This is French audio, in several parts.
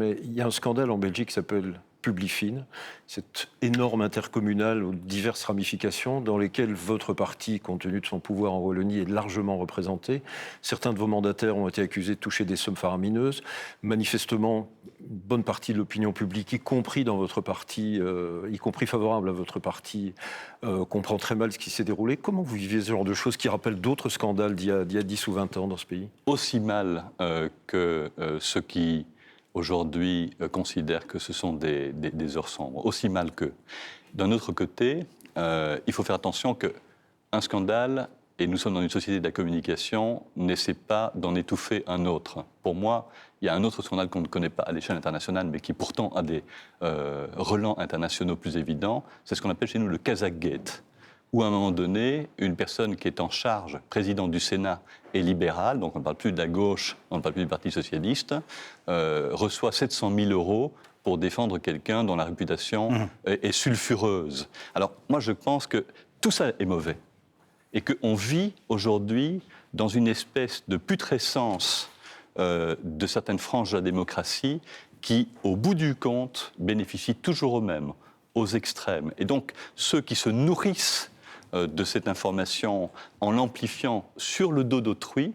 mais il y a un scandale en Belgique qui s'appelle Publifin, cette énorme intercommunale aux diverses ramifications dans lesquelles votre parti, compte tenu de son pouvoir en Wallonie, est largement représenté. Certains de vos mandataires ont été accusés de toucher des sommes faramineuses. Manifestement, une bonne partie de l'opinion publique, y compris dans votre parti, y compris favorable à votre parti, comprend très mal ce qui s'est déroulé. Comment vous vivez ce genre de choses qui rappellent d'autres scandales d'il y a 10 ou 20 ans dans ce pays? Aussi mal que ceux qui aujourd'hui considèrent que ce sont des heures sombres, aussi mal qu'eux. D'un autre côté, il faut faire attention qu'un scandale, et nous sommes dans une société de la communication, n'essaie pas d'en étouffer un autre. Pour moi, il y a un autre scandale qu'on ne connaît pas à l'échelle internationale, mais qui pourtant a des relents internationaux plus évidents, c'est ce qu'on appelle chez nous le Kazakh-gate, où à un moment donné, une personne qui est en charge, président du Sénat, est libérale, donc on ne parle plus de la gauche, on ne parle plus du Parti socialiste, reçoit 700 000 € pour défendre quelqu'un dont la réputation est sulfureuse. Alors moi je pense que tout ça est mauvais et qu'on vit aujourd'hui dans une espèce de putrescence de certaines franges de la démocratie qui, au bout du compte, bénéficient toujours aux mêmes, aux extrêmes. Et donc ceux qui se nourrissent de cette information en l'amplifiant sur le dos d'autrui,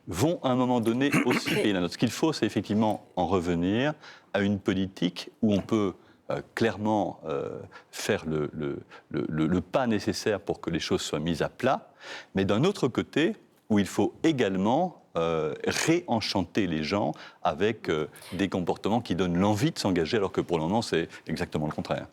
vont à un moment donné aussi payer la note. Ce qu'il faut, c'est effectivement en revenir à une politique où on peut clairement faire le pas nécessaire pour que les choses soient mises à plat, mais d'un autre côté, où il faut également réenchanter les gens avec des comportements qui donnent l'envie de s'engager, alors que pour le moment, c'est exactement le contraire.